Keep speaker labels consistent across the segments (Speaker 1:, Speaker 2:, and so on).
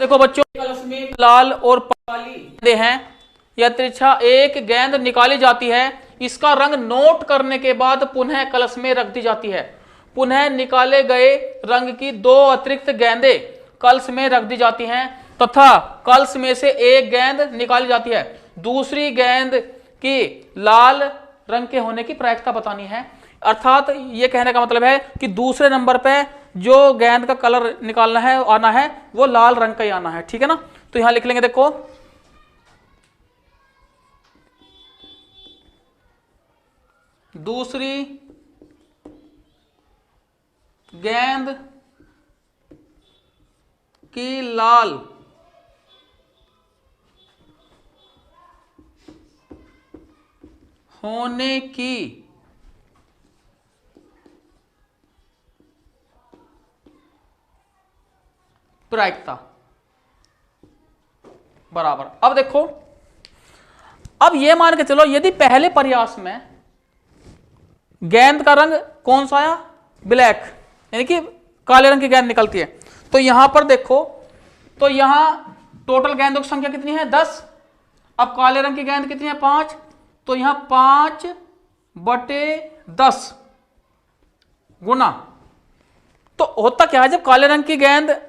Speaker 1: देखो बच्चों, कलश में लाल और काली गेंदें हैं या तिरछा एक गेंद निकाली जाती है, इसका रंग नोट करने के बाद पुनः कलश में रख दी जाती है। पुनः निकाले गए रंग की दो अतिरिक्त गेंदें कलश में रख दी जाती हैं तथा कलश में से एक गेंद निकाली जाती है। दूसरी गेंद की लाल रंग के होने की प्रायिकता बतानी है। अर्थात ये कहने का मतलब है कि दूसरे नंबर पे जो गेंद का कलर निकालना है, आना है, वो लाल रंग का ही आना है। ठीक है ना। तो यहां लिख लेंगे, देखो दूसरी गेंद की लाल होने की प्रायिकता बराबर। अब देखो, अब ये मान के चलो यदि पहले प्रयास में गेंद का रंग कौन सा आया, ब्लैक, यानी कि काले रंग की गेंद निकलती है, तो यहां पर देखो, तो यहां टोटल गेंदों की संख्या कितनी है, 10। अब काले रंग की गेंद कितनी है, 5, तो यहां 5/10 गुना। तो होता क्या है, जब काले रंग की गेंद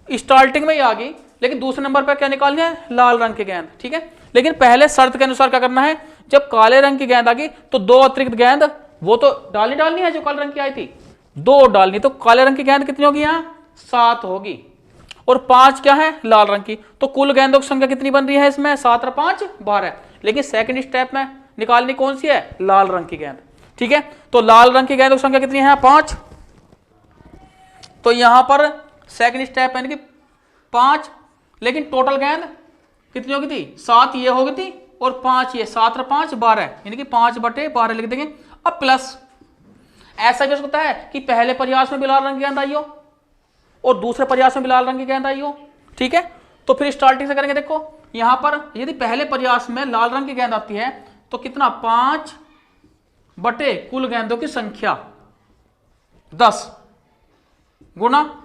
Speaker 1: स्टार्टिंग में ही आ गई, लेकिन दूसरे नंबर पर क्या निकालनी है, लाल रंग की गेंद। ठीक है, लेकिन पहले शर्त के अनुसार क्या करना है, जब काले रंग की गेंद आ गई तो दो अतिरिक्त गेंद वो तो डालनी है जो काले रंग की आई थी, 2 डालनी। तो काले रंग की गेंद कितनी होगी, यहां 7 होगी, और 5 क्या है, लाल रंग की। तो कुल गेंदों की संख्या कितनी बन रही है इसमें, 7 और 5 12। लेकिन सेकंड स्टेप में निकालनी कौन सी है, लाल रंग की गेंद। ठीक है, तो लाल रंग की गेंदों की संख्या कितनी है, 5। तो यहां पर सेकंड स्टेप यानी कि 5, लेकिन टोटल गेंद कितनी होगी थी, 7 ये होगी थी, और 5 ये, 7 और 5 12, यानी कि 5/12 लिख देंगे। अब प्लस, ऐसा भी हो सकता है कि पहले प्रयास में भी लाल रंग की गेंद आई हो और दूसरे प्रयास में भी लाल रंग की गेंद आई हो। ठीक है, तो फिर स्टार्टिंग से करेंगे। देखो यहां पर यदि पहले प्रयास में लाल रंग की गेंद आती है तो कितना, 5 कुल गेंदों की संख्या 10 गुना।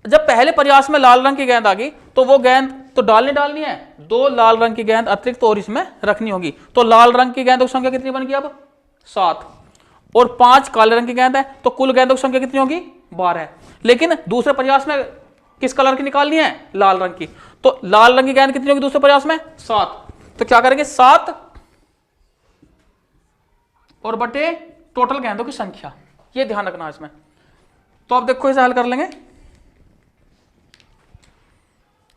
Speaker 1: जब पहले प्रयास में लाल रंग की गेंद आ गई तो वो गेंद तो डालनी है, 2 लाल रंग की गेंद अतिरिक्त और इसमें रखनी होगी। तो लाल रंग की गेंदों की संख्या कितनी बन गई अब, 7, और 5 काले रंग की गेंद है, तो कुल गेंदों की संख्या कितनी होगी, 12। लेकिन दूसरे प्रयास में किस कलर की निकालनी है, लाल रंग की। तो लाल रंग की गेंद कितनी होगी दूसरे प्रयास में, 7। तो क्या करेंगे, 7 और बटे टोटल गेंदों की संख्या, ये ध्यान रखना है इसमें। तो अब देखो इसे हल कर लेंगे।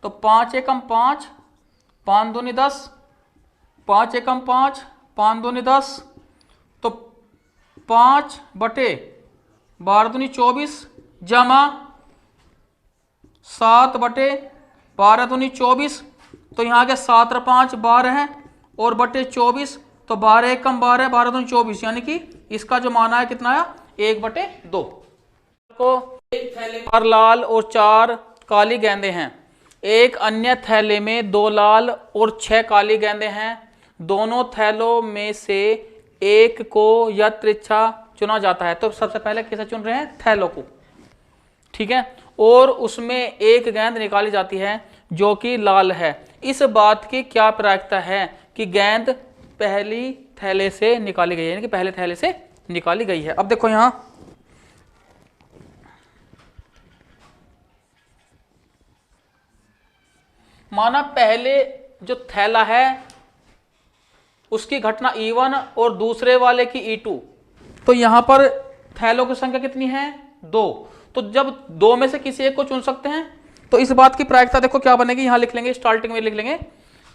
Speaker 1: तो 5 एकम 5, 5 दूनी 10, 5 एकम 5, 5 दूनी 10, तो 5/12 दूनी 24 जमा 7/12 दूनी 24। तो यहाँ के 7 और 5 12 है, और बटे 24, तो 12 एकम 12, 12 दूनी 24, यानी कि इसका जो माना है कितना आया, 1/2। को एक थैले में 4 लाल और 4 काली गेंदें हैं, एक अन्य थैले में 2 लाल और 6 काली गेंदें हैं। दोनों थैलों में से एक को या तिरछा चुना जाता है। तो सबसे पहले किसे चुन रहे हैं, थैलों को। ठीक है, और उसमें एक गेंद निकाली जाती है जो कि लाल है। इस बात की क्या प्रायिकता है कि गेंद पहली थैले से निकाली गई है, यानी कि पहले थैले से निकाली गई है। अब देखो यहां माना पहले जो थैला है उसकी घटना E1 और दूसरे वाले की E2। तो यहां पर थैलों की संख्या कितनी है, 2। तो जब 2 में से किसी एक को चुन सकते हैं, तो इस बात की प्रायिकता देखो क्या बनेगी, यहां लिख लेंगे, स्टार्टिंग में लिख लेंगे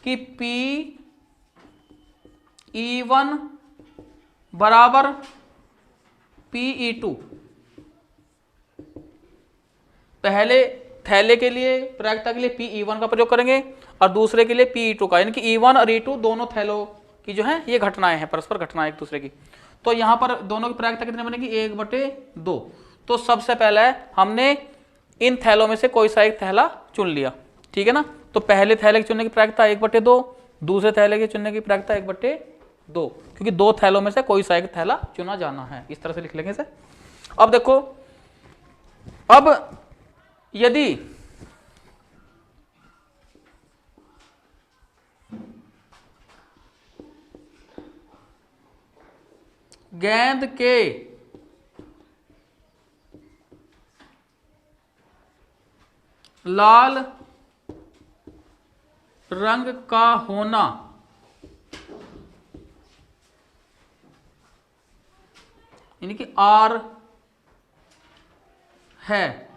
Speaker 1: कि PE1 बराबर PE2। पहले थैले के लिए प्रायिकता के लिए PE1 का प्रयोग करेंगे और दूसरे के लिए PE2 का, यानी कि E1 और E2 दोनों थैलों की जो है ये घटनाएं हैं, परस्पर घटनाएं एक दूसरे की। तो यहां पर दोनों की प्रायिकता कितनी बनेगी, 1/2। तो सबसे पहले हमने इन थैलों में से कोई सा एक थैला चुन लिया। ठीक है ना, तो पहले थैले के चुनने की प्रायिकता 1/2, दूसरे थैले के चुनने की प्रायिकता 1/2, क्योंकि 2 थैलों में से कोई सा एक थैला चुना जाना है। इस तरह से लिख लेंगे इसे। अब देखो, अब यदि गेंद के लाल रंग का होना यानी कि आर है,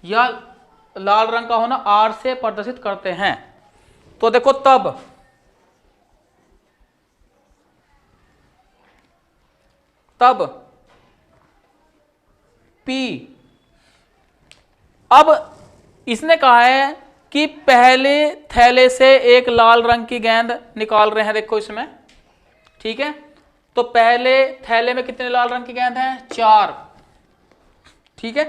Speaker 1: या लाल रंग का होना आर से प्रदर्शित करते हैं। तो देखो तब P, अब इसने कहा है कि पहले थैले से एक लाल रंग की गेंद निकाल रहे हैं, देखो इसमें, ठीक है। तो पहले थैले में कितने लाल रंग की गेंद हैं? 4, ठीक है।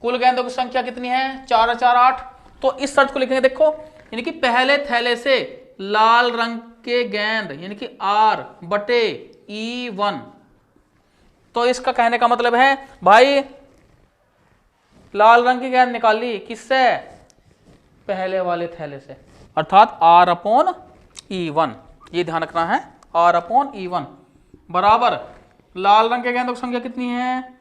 Speaker 1: कुल गेंदों की संख्या कितनी है? 4 और 4 8। तो इस शर्त को लिखेंगे, देखो, यानी कि पहले थैले से लाल रंग के गेंद यानी कि R/E1। तो इसका कहने का मतलब है भाई लाल रंग की गेंद निकाली किससे? पहले वाले थैले से, अर्थात R/E1। ये ध्यान रखना है, R/E1 बराबर लाल रंग के गेंदों की संख्या कितनी है?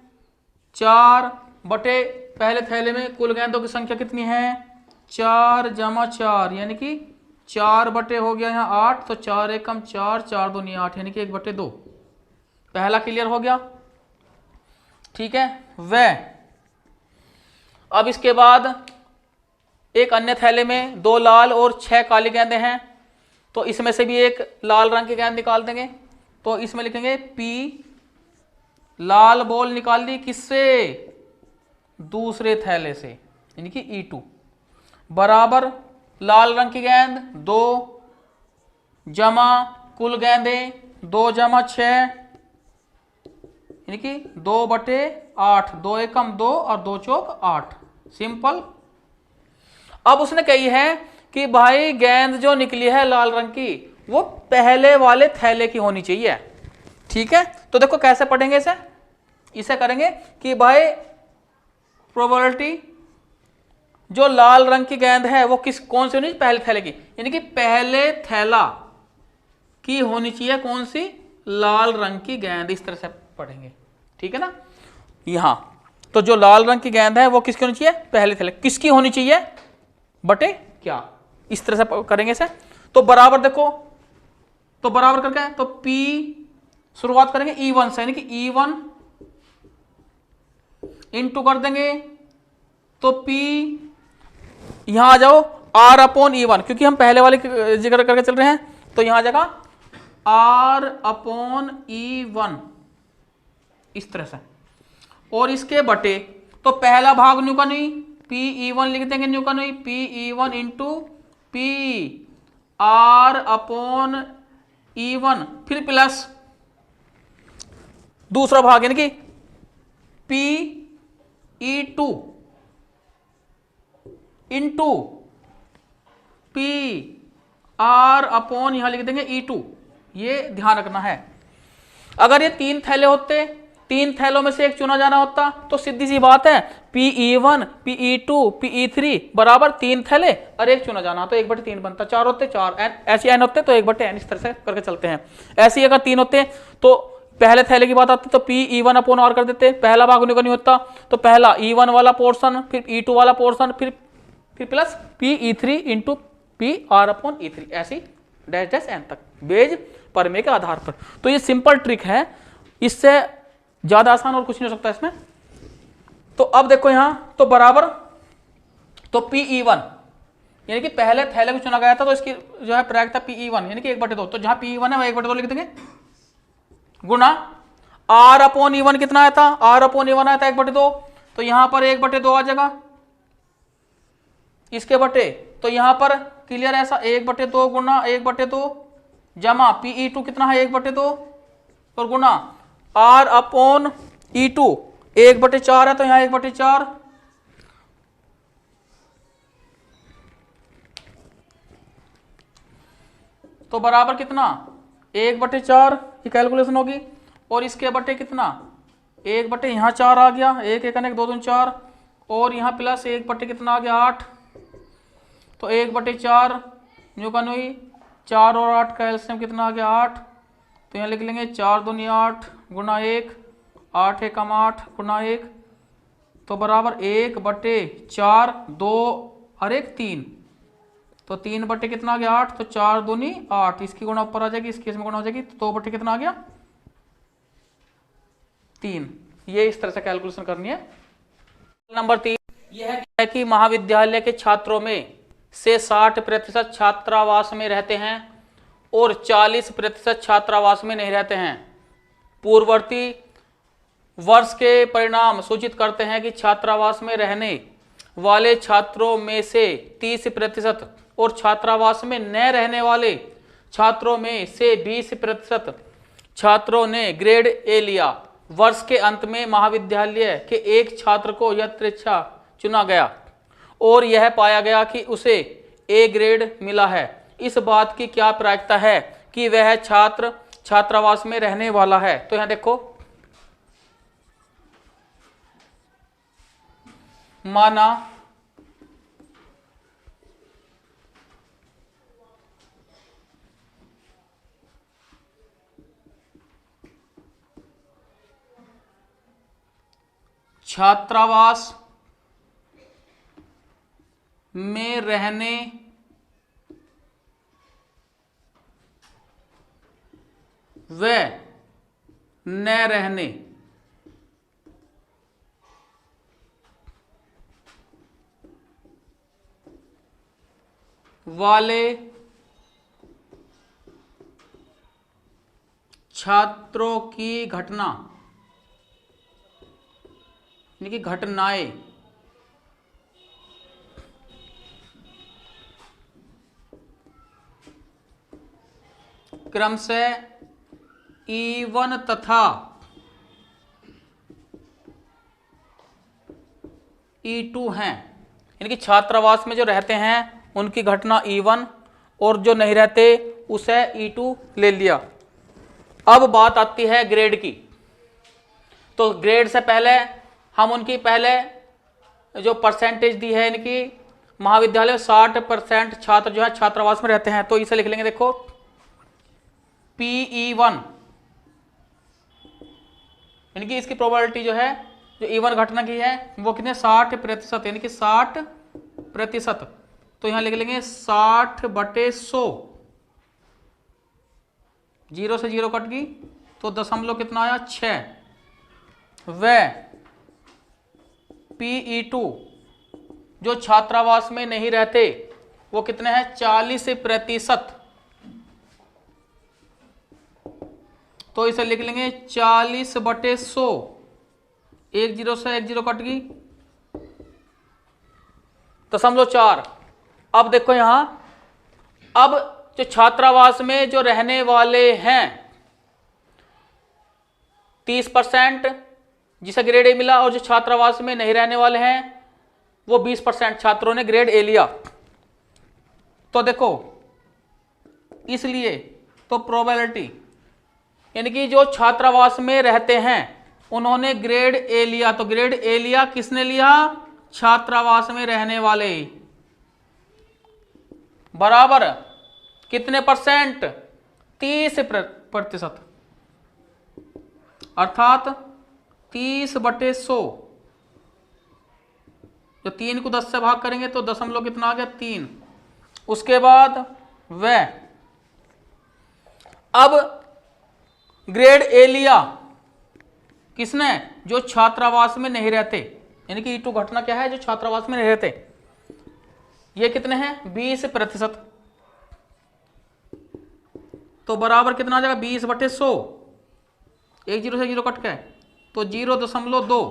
Speaker 1: 4 बटे पहले थैले में कुल गेंदों की संख्या कितनी है? 4 + 4 यानी कि 4 बटे हो गया यहाँ 8, तो 4 एकम 4, 4 दूनी 8 यानी कि 1/2। पहला क्लियर हो गया, ठीक है। अब इसके बाद एक अन्य थैले में 2 लाल और 6 काली गेंदें हैं, तो इसमें से भी एक लाल रंग की गेंद निकाल देंगे। तो इसमें लिखेंगे P, लाल बॉल निकाल ली किससे? दूसरे थैले से यानी कि E2 बराबर लाल रंग की गेंद 2 जमा कुल गेंदें 2 + 6 यानी कि 2/8, 2 एकम 2 और 2 चौक 8। सिंपल। अब उसने कही है कि भाई गेंद जो निकली है लाल रंग की वो पहले वाले थैले की होनी चाहिए, ठीक है। तो देखो कैसे पढ़ेंगे इसे करेंगे कि भाई प्रोबेबिलिटी जो लाल रंग की गेंद है वो कौन सी होनी चाहिए? पहले थैले की, यानी कि पहले थैला की होनी चाहिए कौन सी? लाल रंग की गेंद। इस तरह से पढ़ेंगे, ठीक है ना। यहां तो जो लाल रंग की गेंद है वो किसकी होनी चाहिए? पहले थैले। किसकी होनी चाहिए बटे क्या? इस तरह से करेंगे इसे। तो बराबर देखो, तो बराबर करके तो P शुरुआत करेंगे E1 से, यानी कि E1 इंटू कर देंगे, तो P यहां आ जाओ R/E1, क्योंकि हम पहले वाले जिक्र करके चल रहे हैं, तो यहां आ जाएगा R/E1 इस तरह से। और इसके बटे तो पहला भाग न्यू का नहीं, PE1 लिख देंगे न्यू का नहीं, PE1 इंटू P R/E1 फिर प्लस दूसरा भाग यानी कि PE2 इंटू P R/, यहां लिख देंगे E2। ये ध्यान रखना है। अगर ये 3 थैले होते, 3 थैलों में से एक चुना जाना होता, तो सीधी सी बात है PE1 PE2 PE3 बराबर 3 थैले और एक चुना जाना, तो 1/3 बनता। 4 होते 4 ऐसे n होते तो 1/n, इस तरह से करके चलते हैं। ऐसे ही अगर 3 होते तो पहले थैले की बात आती तो PE1/R कर देते, पहला भाग नहीं होता तो पहला E1 वाला पोर्शन, फिर E2 वाला पोर्शन, फिर प्लस PE3 इंटू PR/E3, ऐसी डैश डैश n तक बेज परमे के आधार पर। तो ये सिंपल ट्रिक है, इससे ज्यादा आसान और कुछ नहीं हो सकता इसमें। तो अब देखो यहां तो बराबर तो PE1 यानी कि पहले थैले को चुना गया था, तो इसकी जो है प्रायिकता PE1 यानी कि 1/2। तो जहां PE1 है वह 1/2 लिख देंगे, गुना R/E1 कितना आया था? R/E1 आया था 1/2, तो यहां पर 1/2 आ जाएगा इसके बटे, तो यहां पर क्लियर ऐसा 1/2 गुना 1/2 जमा PE2 कितना है? 1/2 और गुना R/E2 1/4 है, तो यहां 1/4 तो बराबर कितना? 1/4 ये कैलकुलेशन होगी। और इसके बटे कितना? 1/, यहां 4 आ गया, 1 1 1 2 2 4, और यहां प्लस 1/, कितना आ गया? 8। तो 1/4 न्यू का न्यू 4 और 8 का एलसीएम कितना आ गया? 8। तो यहाँ लिख लेंगे 4 दूनी 8 गुना 1, 8 एकम 8 गुना 1, तो बराबर 1/4, 2 और 1 3, तो 3 बटे कितना आ गया 8, तो 4 दूनी 8, इसकी गुणा ऊपर आ जाएगी, इस केस में गुणा हो जाएगी, तो 2 बटे कितना आ गया 3। ये इस तरह से कैलकुलेशन करनी है। नंबर 3 यह है कि महाविद्यालय के छात्रों में से 60% छात्रावास में रहते हैं और 40% छात्रावास में नहीं रहते हैं। पूर्ववर्ती वर्ष के परिणाम सूचित करते हैं कि छात्रावास में रहने वाले छात्रों में से 30% और छात्रावास में न रहने वाले छात्रों में से 20% छात्रों ने ग्रेड ए लिया। वर्ष के अंत में महाविद्यालय के एक छात्र को यथेच्छा चुना गया और यह पाया गया कि उसे ए ग्रेड मिला है। इस बात की क्या प्रायिकता है कि वह छात्र छात्रावास में रहने वाला है? तो यहां देखो, माना छात्रावास में रहने व न रहने वाले छात्रों की घटना यानी कि घटनाएं क्रमशः E1 तथा E2 हैं। यानी कि छात्रावास में जो रहते हैं उनकी घटना E1 और जो नहीं रहते उसे E2 ले लिया। अब बात आती है ग्रेड की। तो ग्रेड से पहले हम उनकी पहले जो परसेंटेज दी है, इनकी महाविद्यालय में 60% छात्र जो है छात्रावास में रहते हैं, तो इसे लिख लेंगे। देखो PE1 यानी कि इसकी प्रोबेबिलिटी जो है जो E1 घटना की है वो कितने 60%, यानी कि 60%। तो यहां लिख लेंगे 60/100, 0 से 0 कट गई तो दशमलव कितना आया 6। वह PE2 जो छात्रावास में नहीं रहते वो कितने हैं 40%। तो इसे लिख लेंगे 40/100, 1 0 से 1 0 कट गई, 0.4। अब देखो यहां, अब जो छात्रावास में जो रहने वाले हैं 30% जिसे ग्रेड ए मिला, और जो छात्रावास में नहीं रहने वाले हैं वो 20% छात्रों ने ग्रेड ए लिया। तो देखो इसलिए तो प्रोबेबिलिटी यानी कि जो छात्रावास में रहते हैं उन्होंने ग्रेड ए लिया, तो ग्रेड ए लिया किसने लिया? छात्रावास में रहने वाले। बराबर कितने परसेंट? 30%, अर्थात 30/100। जो 3 को 10 से भाग करेंगे तो दशमलव कितना आ गया 3। उसके बाद वह अब ग्रेड ए लिया किसने? जो छात्रावास में नहीं रहते, यानी कि E2 घटना क्या है? जो छात्रावास में नहीं रहते। ये कितने हैं 20%। तो बराबर कितना आ जाएगा 20/100, 1 0 से 0 कट गए तो 0.2।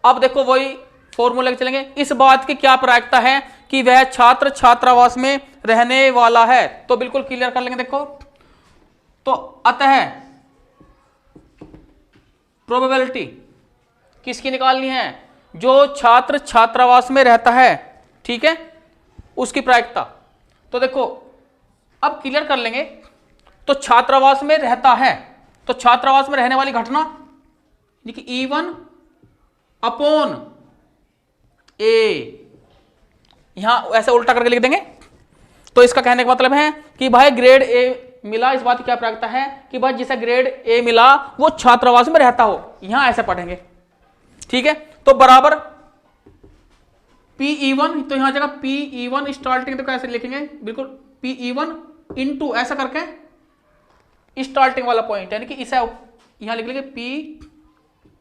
Speaker 1: अब देखो वही फॉर्मूला के चलेंगे। इस बात की क्या प्रायिकता है कि वह छात्र छात्रावास में रहने वाला है? तो बिल्कुल क्लियर कर लेंगे। देखो तो अतः प्रोबेबिलिटी किसकी निकालनी है? जो छात्र छात्रावास में रहता है, ठीक है, उसकी प्रायिकता। तो देखो अब क्लियर कर लेंगे। तो छात्रावास में रहता है, तो छात्रावास में रहने वाली घटना यानी कि E1 अपॉन ए, यहां ऐसे उल्टा करके लिख देंगे। तो इसका कहने का मतलब है कि भाई ग्रेड ए मिला, इस बात की क्या प्रायिकता है कि भाई जिसे ग्रेड ए मिला वो छात्रावास में रहता हो, यहां ऐसे पढ़ेंगे, ठीक है। तो बराबर PE1, तो यहां जगह PE1 स्टार्टिंग तो कैसे लिखेंगे, बिल्कुल PE1 इंटू ऐसा करके स्टार्टिंग वाला पॉइंट, यानी कि इसे यहां लिख लेंगे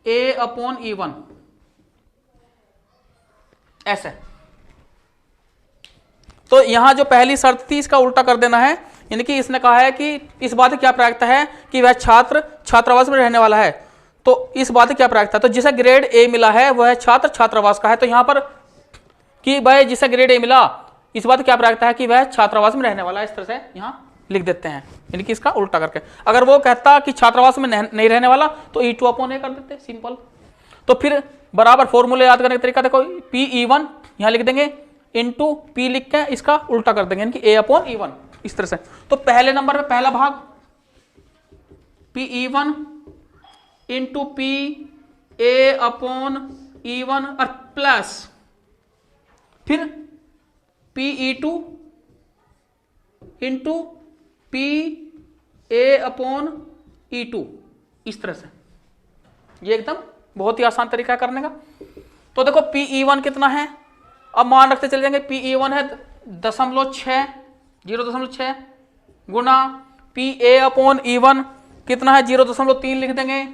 Speaker 1: PA/E1 ऐसे। तो यहां जो पहली शर्त थी इसका उल्टा कर देना है, यानी कि इसने कहा है कि इस बात की क्या प्रायिकता है कि वह छात्र छात्रावास में रहने वाला है, तो इस बात की क्या प्रायिकता है, तो जिसे ग्रेड ए मिला है वह छात्र छात्रावास का है, तो यहां पर कि भाई जिसे ग्रेड ए मिला इस बात की क्या प्रायिकता है कि वह छात्रावास में रहने वाला है, इस तरह से यहां लिख देते हैं, यानी कि इसका उल्टा करके। अगर वो कहता कि छात्रावास में नहीं रहने वाला तो E2/A कर देते, सिंपल। तो फिर बराबर फॉर्मूले याद करने का तरीका देखो, PE1 यहां लिख देंगे इंटू P लिख के इसका उल्टा कर देंगे, यानी कि A/E1 इस तरह से। तो पहले नंबर में पहला भाग PE1 इंटू PA/E1 और प्लस फिर PE2 इंटू PA/E2 इस तरह से। ये एकदम बहुत ही आसान तरीका है करने का। तो देखो PE1 कितना है, अब मान रखते चले जाएंगे, PE1 है 0.6 गुना PA/E1 कितना है 0.3 लिख देंगे,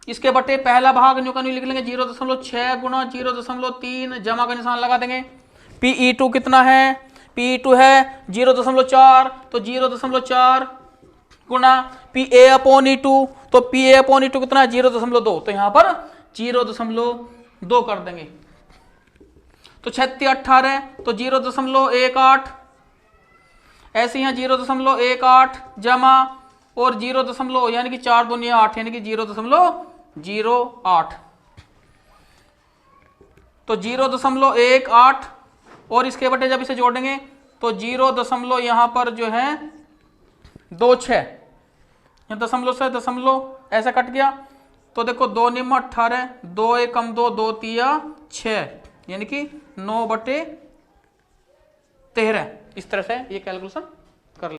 Speaker 1: इसके बटे पहला भाग न्यू का न्यू लिख लेंगे 0.6 गुना 0.3 जमा का निशान लगा देंगे। PE2 कितना है, PE2 है 0.4, तो 0.4 गुना PA/E2, तो PA/E2 कितना है 0.2, तो यहां पर 0.2 कर देंगे। तो 36 18 तो 0.18, ऐसे यहां 0.18 जमा और 0 यानी कि 4 दूनी 8 यानी कि 0.08, तो 0.18 और इसके बटे जब इसे जोड़ेंगे तो 0 यहां पर जो है 26, यहां दशमलव से दशमलव ऐसा कट गया, तो देखो 2 निम 18, 2 1 कम 2 2 3 6 यानी कि 9/13 इस तरह से ये कैलकुलेशन